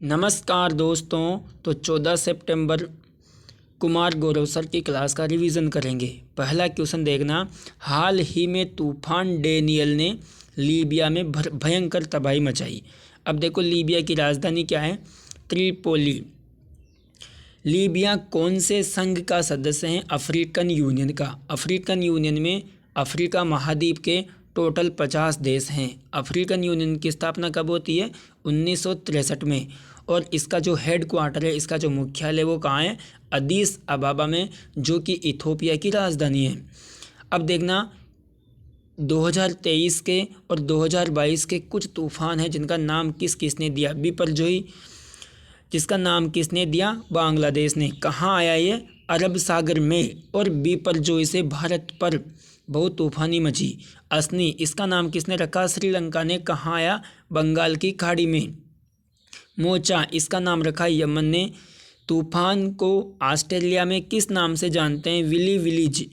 नमस्कार दोस्तों। तो 14 सितंबर कुमार गौरव सर की क्लास का रिवीजन करेंगे। पहला क्वेश्चन देखना, हाल ही में तूफान डेनियल ने लीबिया में भयंकर तबाही मचाई। अब देखो लीबिया की राजधानी क्या है? त्रिपोली। लीबिया कौन से संघ का सदस्य है? अफ्रीकन यूनियन का। अफ्रीकन यूनियन में अफ्रीका महाद्वीप के टोटल 50 देश हैं। अफ्रीकन यूनियन की स्थापना कब होती है? 1963 में। और इसका जो हेड क्वार्टर है, इसका जो मुख्यालय वो कहाँ है? अदीस अबाबा में, जो कि इथोपिया की राजधानी है। अब देखना 2023 के और 2022 के कुछ तूफान हैं जिनका नाम किसने दिया? बिपरजोई, जिसका नाम किसने दिया? बांग्लादेश ने। कहाँ आया ये? अरब सागर में। और बिपरजोई से भारत पर बहुत तूफानी मची। असनी, इसका नाम किसने रखा? श्रीलंका ने। कहाँ आया? बंगाल की खाड़ी में। मोचा, इसका नाम रखा यमन ने। तूफान को ऑस्ट्रेलिया में किस नाम से जानते हैं? Willy willies.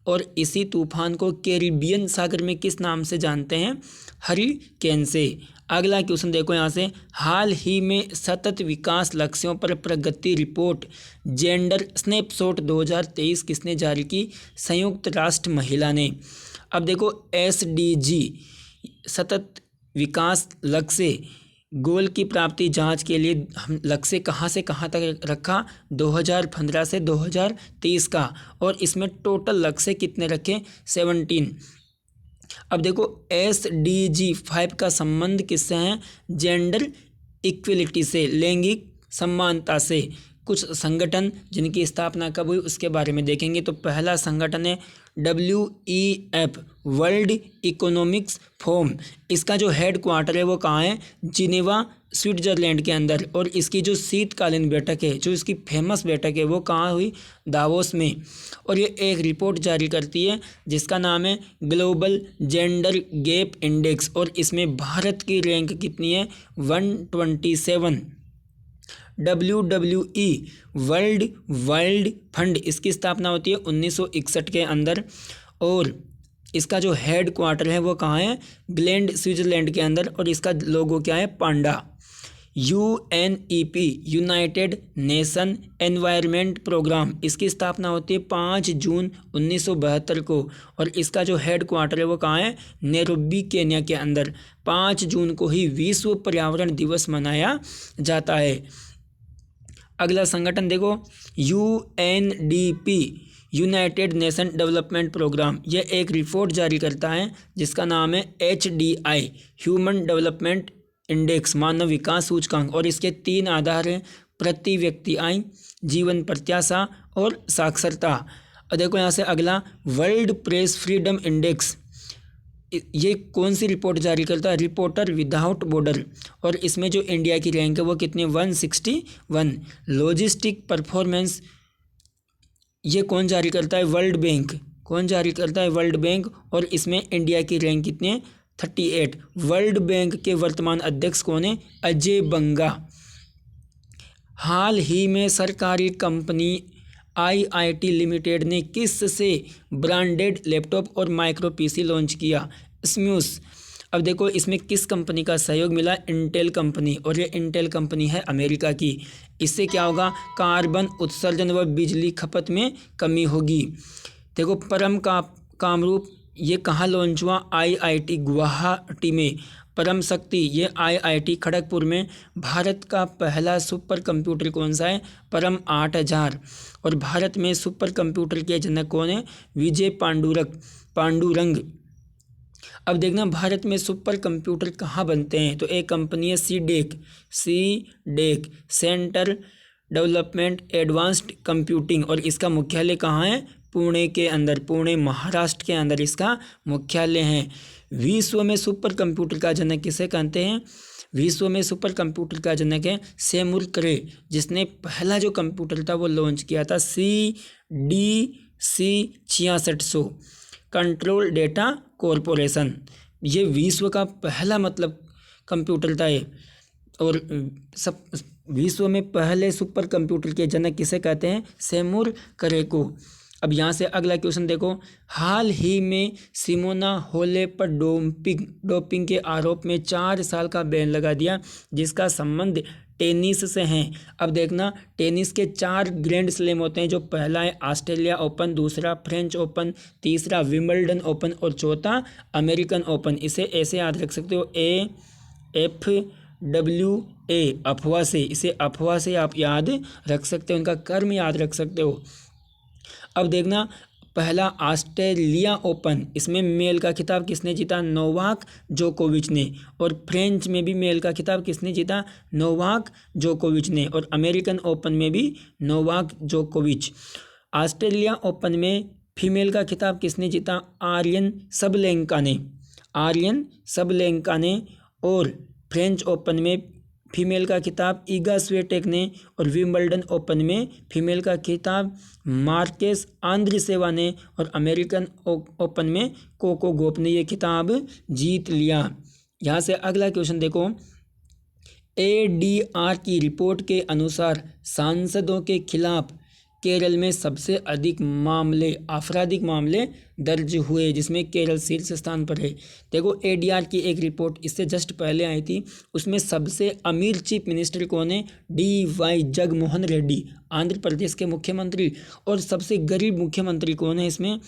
और इसी तूफान को कैरिबियन सागर में किस नाम से जानते हैं? हरिकेन से। अगला क्वेश्चन देखो यहाँ से, हाल ही में सतत विकास लक्ष्यों पर प्रगति रिपोर्ट जेंडर स्नैपशॉट 2023 किसने जारी की? संयुक्त राष्ट्र महिला ने। अब देखो SDG सतत विकास लक्ष्य गोल की प्राप्ति जांच के लिए हम लक्ष्य कहाँ से कहाँ तक रखा? 2015 से 2023 का। और इसमें टोटल लक्ष्य कितने रखे? 17। अब देखो SDG 5 का संबंध किससे है? जेंडर इक्वलिटी से, लैंगिक समानता से। कुछ संगठन जिनकी स्थापना कब हुई उसके बारे में देखेंगे। तो पहला संगठन है WEF, वर्ल्ड इकोनॉमिक्स फोरम। इसका जो हेड क्वार्टर है वो कहाँ है? जिनेवा, स्विट्जरलैंड के अंदर। और इसकी जो शीतकालीन बैठक है, जो इसकी फेमस बैठक है, वो कहाँ हुई? दावोस में। और ये एक रिपोर्ट जारी करती है जिसका नाम है ग्लोबल जेंडर गैप इंडेक्स। और इसमें भारत की रैंक कितनी है? 127। WWE वर्ल्ड वाइल्ड फंड, इसकी स्थापना होती है 1961 के अंदर। और इसका जो हेड क्वार्टर है वो कहाँ है? ग्लैंड, स्विट्जरलैंड के अंदर। और इसका लोगो क्या है? Panda. UNEP United Nation Environment Programme, इसकी स्थापना होती है 5 जून 1972 को। और इसका जो हेड क्वार्टर है वो कहाँ है? नैरोबी, केन्या के अंदर। 5 जून को ही विश्व पर्यावरण दिवस मनाया जाता है। अगला संगठन देखो UNDP United Nation Development Programme. यह एक रिपोर्ट जारी करता है जिसका नाम है HDI ह्यूमन डेवलपमेंट इंडेक्स, मानव विकास सूचकांक। और इसके 3 आधार हैं: प्रति व्यक्ति आय, जीवन प्रत्याशा और साक्षरता। और देखो यहाँ से अगला वर्ल्ड प्रेस फ्रीडम इंडेक्स, ये कौन सी रिपोर्ट जारी करता है? Reporter without border. और इसमें जो इंडिया की रैंक है वो कितनी? 161। लॉजिस्टिक परफॉर्मेंस, ये कौन जारी करता है? World bank. कौन जारी करता है? World bank. और इसमें इंडिया की रैंक कितनी है? 38। वर्ल्ड बैंक के वर्तमान अध्यक्ष कौन है? अजय बंगा। हाल ही में सरकारी कंपनी IIT लिमिटेड ने किस से ब्रांडेड लैपटॉप और माइक्रो PC लॉन्च किया? स्म्यूस। अब देखो इसमें किस कंपनी का सहयोग मिला? Intel company. और ये इंटेल कंपनी है अमेरिका की। इससे क्या होगा? कार्बन उत्सर्जन व बिजली खपत में कमी होगी। देखो परम का कामरूप, ये कहाँ लॉन्च हुआ? IIT गुवाहाटी में। परम शक्ति, ये IIT खड़गपुर में। भारत का पहला सुपर कंप्यूटर कौन सा है? परम 8000। और भारत में सुपर कंप्यूटर के जनक कौन है? विजय पांडुरंग। अब देखना भारत में सुपर कंप्यूटर कहाँ बनते हैं? तो एक कंपनी है CDEC, centre development advanced computing. और इसका मुख्यालय कहाँ है? पुणे के अंदर, पुणे महाराष्ट्र के अंदर इसका मुख्यालय है। विश्व में सुपर कंप्यूटर का जनक किसे कहते हैं? विश्व में सुपर कंप्यूटर का जनक है सेमुर करे, जिसने पहला जो कंप्यूटर था वो लॉन्च किया था CDC 6600 कंट्रोल डेटा कॉरपोरेशन। ये विश्व का पहला कंप्यूटर था ये। और सब विश्व में पहले सुपर कंप्यूटर के जनक किसे कहते हैं? सेमुर करे को। अब यहाँ से अगला क्वेश्चन देखो, हाल ही में सिमोना होले पर डोपिंग के आरोप में 4 साल का बैन लगा दिया, जिसका संबंध टेनिस से हैं। अब देखना टेनिस के 4 ग्रैंड स्लैम होते हैं, जो पहला है ऑस्ट्रेलिया ओपन, दूसरा फ्रेंच ओपन, तीसरा विंबलडन ओपन और चौथा अमेरिकन ओपन। इसे ऐसे याद रख सकते हो AFWA, अफवाह से, इसे अफवाह से आप याद रख सकते हो, उनका कर्म याद रख सकते हो। अब देखना पहला ऑस्ट्रेलिया ओपन, इसमें मेल का खिताब किसने जीता? नोवाक जोकोविच ने। और फ्रेंच में भी मेल का खिताब किसने जीता? नोवाक जोकोविच ने। और अमेरिकन ओपन में भी नोवाक जोकोविच। ऑस्ट्रेलिया ओपन में फीमेल का खिताब किसने जीता? आर्यन सबलेंका ने, आर्यन सबलेंका ने। और फ्रेंच ओपन में फीमेल का खिताब ईगा स्वियाटेक ने। और विंबलडन ओपन में फीमेल का खिताब मार्केस आंद्रेसेवा ने। और अमेरिकन ओपन में कोको गॉफ ने ये खिताब जीत लिया। यहाँ से अगला क्वेश्चन देखो, ADR की रिपोर्ट के अनुसार सांसदों के खिलाफ केरल में सबसे अधिक मामले, आपराधिक मामले दर्ज हुए, जिसमें केरल शीर्ष स्थान पर है। देखो ADR की एक रिपोर्ट इससे जस्ट पहले आई थी, उसमें सबसे अमीर चीफ मिनिस्टर कौन है? DY जगनमोहन रेड्डी, आंध्र प्रदेश के मुख्यमंत्री। और सबसे गरीब मुख्यमंत्री कौन है इसमें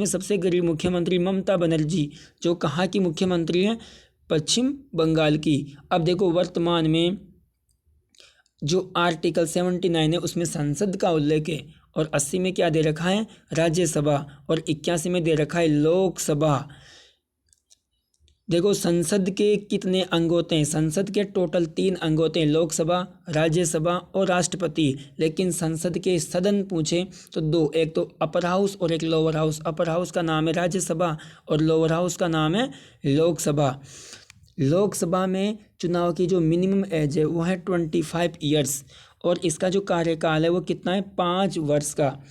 सबसे गरीब मुख्यमंत्री ममता बनर्जी, जो कहाँ की मुख्यमंत्री है? पश्चिम बंगाल की। अब देखो वर्तमान में जो आर्टिकल 79 है उसमें संसद का उल्लेख है, और 80 में क्या दे रखा है? राज्यसभा। और 81 में दे रखा है लोकसभा। देखो संसद के कितने अंग होते हैं? संसद के टोटल 3 अंग होते हैं, लोकसभा, राज्यसभा और राष्ट्रपति। लेकिन संसद के सदन पूछे तो 2, एक तो अपर हाउस और एक लोअर हाउस। अपर हाउस का नाम है राज्यसभा और लोअर हाउस का नाम है लोकसभा। लोकसभा में चुनाव की जो मिनिमम एज है वो है 25 ईयर्स, और इसका जो कार्यकाल है वो कितना है? 5 वर्ष का।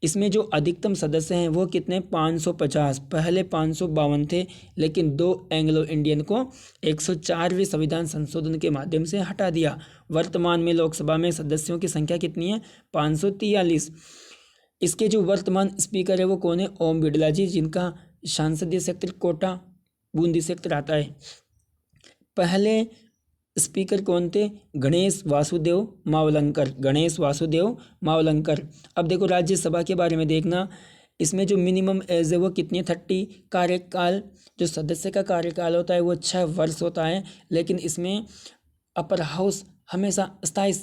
इसमें जो अधिकतम सदस्य हैं वो कितने? 550। पहले 552 थे, लेकिन 2 एंग्लो इंडियन को 104वें संविधान संशोधन के माध्यम से हटा दिया। वर्तमान में लोकसभा में सदस्यों की संख्या कितनी है? 543। इसके जो वर्तमान स्पीकर है वो कौन है? ओम बिड़ला जी, जिनका संसदीय क्षेत्र कोटा बूंदी क्षेत्र आता है। पहले स्पीकर कौन थे? गणेश वासुदेव मावलंकर, गणेश वासुदेव मावलंकर। अब देखो राज्यसभा के बारे में देखना, इसमें जो मिनिमम एज है वो कितनी है? 30। कार्यकाल, जो सदस्य का कार्यकाल होता है वो 6 वर्ष होता है, लेकिन इसमें अपर हाउस हमेशा स्थायी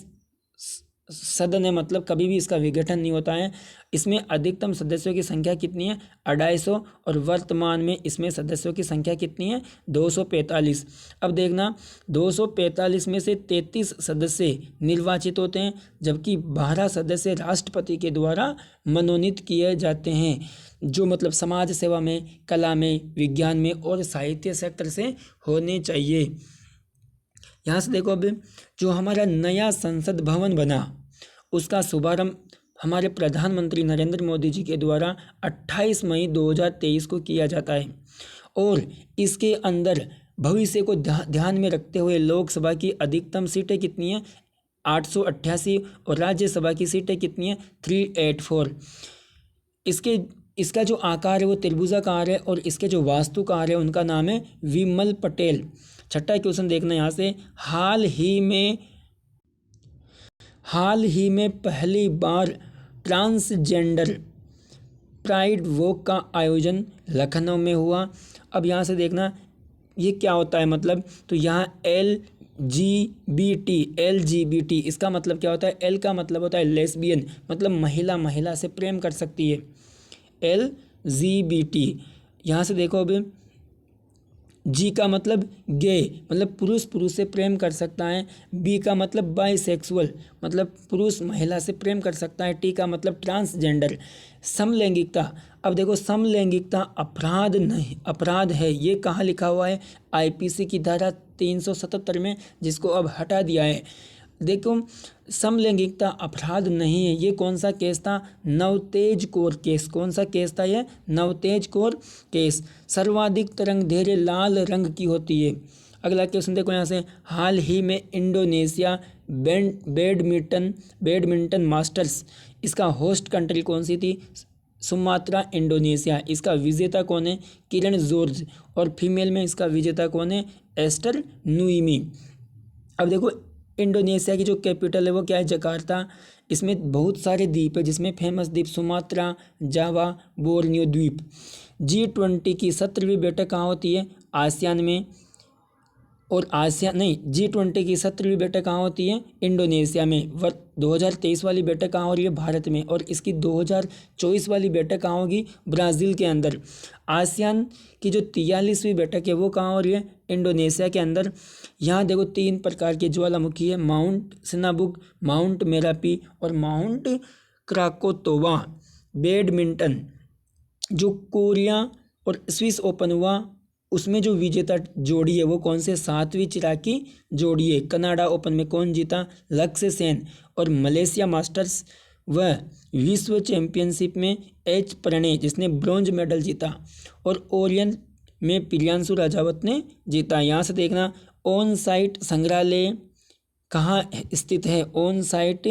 सदन है, मतलब कभी भी इसका विघटन नहीं होता है। इसमें अधिकतम सदस्यों की संख्या कितनी है? 250। और वर्तमान में इसमें सदस्यों की संख्या कितनी है? 245। अब देखना 245 में से 33 सदस्य निर्वाचित होते हैं, जबकि 12 सदस्य राष्ट्रपति के द्वारा मनोनीत किए जाते हैं, जो मतलब समाज सेवा में, कला में, विज्ञान में और साहित्य सेक्टर से होने चाहिए। यहाँ से देखो अब जो हमारा नया संसद भवन बना उसका शुभारंभ हमारे प्रधानमंत्री नरेंद्र मोदी जी के द्वारा 28 मई 2023 को किया जाता है, और इसके अंदर भविष्य को ध्यान में रखते हुए लोकसभा की अधिकतम सीटें कितनी हैं? 888। और राज्यसभा की सीटें कितनी हैं? 384। इसका जो आकार है वो त्रिभुजाकार है, और इसके जो वास्तुकार है उनका नाम है विमल पटेल। छठा क्वेश्चन देखना यहाँ से, हाल ही में पहली बार ट्रांसजेंडर प्राइड वॉक का आयोजन लखनऊ में हुआ। अब यहाँ से देखना ये क्या होता है मतलब, तो यहाँ LGBT, इसका मतलब क्या होता है? L का मतलब होता है लेस्बियन, मतलब महिला से प्रेम कर सकती है, LGBT। यहाँ से देखो अब G का मतलब गे, मतलब पुरुष से प्रेम कर सकता है। B का मतलब बाइसेक्सुअल, मतलब पुरुष महिला से प्रेम कर सकता है। T का मतलब ट्रांसजेंडर। समलैंगिकता, अब देखो समलैंगिकता अपराध है, ये कहाँ लिखा हुआ है? IPC की धारा 377 में, जिसको अब हटा दिया है। देखो समलैंगिकता अपराध नहीं है। ये कौन सा केस था? नवतेज कौर केस। कौन सा केस था ये? नवतेज कौर केस। सर्वाधिक तरंग धैर्य लाल रंग की होती है। अगला क्वेश्चन देखो यहाँ से, हाल ही में इंडोनेशिया बैडमिंटन मास्टर्स, इसका होस्ट कंट्री कौन सी थी? Sumatra, Indonesia. इसका विजेता कौन है? किरण जॉर्ज। और फीमेल में इसका विजेता कौन है? एस्टर नुइमी। अब देखो इंडोनेशिया की जो कैपिटल है वो क्या है, जकार्ता। इसमें बहुत सारे द्वीप है, जिसमें फेमस द्वीप सुमात्रा, जावा, बोर्नियो द्वीप। G20 की 17वीं बैठक कहाँ होती है, आसियान में। और आसियान नहीं, G20 की 17वीं बैठक कहाँ होती है, इंडोनेशिया में। 2023 वाली बैठक कहाँ हो रही है, भारत में। और इसकी 2024 वाली बैठक कहाँ होगी, ब्राज़ील के अंदर। आसियान की जो 43वीं बैठक है वो कहाँ हो रही है, इंडोनेशिया के अंदर। यहाँ देखो 3 प्रकार के ज्वालामुखी है, माउंट सिनाबुक, माउंट मेरापी और माउंट क्राकोतोवा। बैडमिंटन, जो कोरिया और स्विस ओपन हुआ उसमें जो विजेता जोड़ी है वो कौन से, 7वीं चिराग की जोड़ी है। कनाडा ओपन में कौन जीता, लक्ष्य सेन। और मलेशिया मास्टर्स व विश्व चैंपियनशिप में एच प्रणय जिसने ब्रॉन्ज मेडल जीता। और ओरियन में प्रियांशु राजावत ने जीता। यहाँ से देखना ऑन साइट संग्रहालय कहाँ स्थित है, ऑन साइट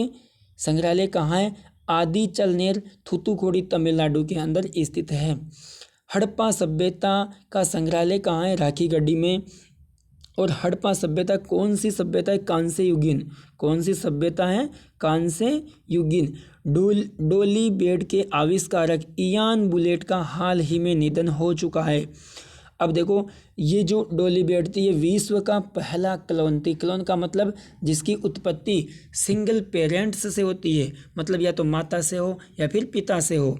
संग्रहालय कहाँ है, आदि चलनेर थूथुकुडी तमिलनाडु के अंदर स्थित है। हड़प्पा सभ्यता का संग्रहालय कहाँ है, राखीगढ़ी में। और हड़प्पा सभ्यता कौन सी सभ्यता है, कांस्य युगीन। कौन सी सभ्यता है, कांस्य युगीन। डोली बेड के आविष्कारक इयान बुलेट का हाल ही में निधन हो चुका है। अब देखो ये जो डोली बेड थी ये विश्व का पहला क्लोन थी। क्लोन का मतलब जिसकी उत्पत्ति सिंगल पेरेंट्स से होती है, मतलब या तो माता से हो या फिर पिता से हो।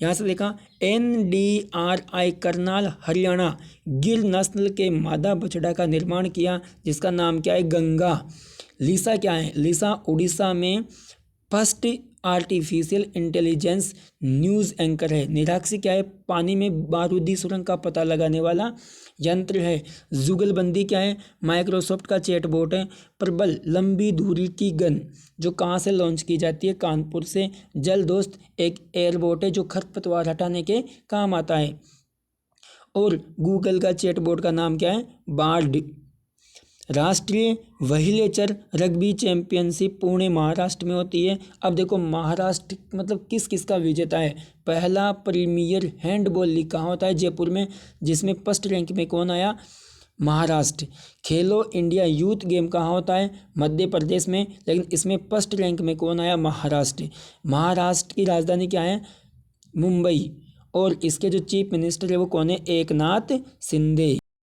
यहाँ से देखा NDRI करनाल हरियाणा गिर नस्ल के मादा बछड़ा का निर्माण किया, जिसका नाम क्या है, गंगा। लिसा क्या है, लिसा उड़ीसा में first artificial intelligence news anchor है। निराक्षी क्या है, पानी में बारूदी सुरंग का पता लगाने वाला यंत्र है। जुगलबंदी क्या है, माइक्रोसॉफ्ट का चैटबॉट है। प्रबल लंबी दूरी की गन जो कहाँ से लॉन्च की जाती है, कानपुर से। जल दोस्त एक एयरबोट है जो खरपतवार हटाने के काम आता है। और गूगल का चैटबॉट का नाम क्या है, बार्ड। राष्ट्रीय महिलाचर रग्बी चैंपियनशिप पुणे महाराष्ट्र में होती है। अब देखो महाराष्ट्र मतलब किस किस का विजेता है। पहला प्रीमियर हैंडबॉल लीग कहाँ होता है, जयपुर में, जिसमें फर्स्ट रैंक में कौन आया, महाराष्ट्र। खेलो इंडिया यूथ गेम कहाँ होता है, मध्य प्रदेश में, लेकिन इसमें फर्स्ट रैंक में कौन आया, महाराष्ट्र। महाराष्ट्र की राजधानी क्या है, मुंबई। और इसके जो चीफ मिनिस्टर है वो कौन है, एकनाथ शिंदे।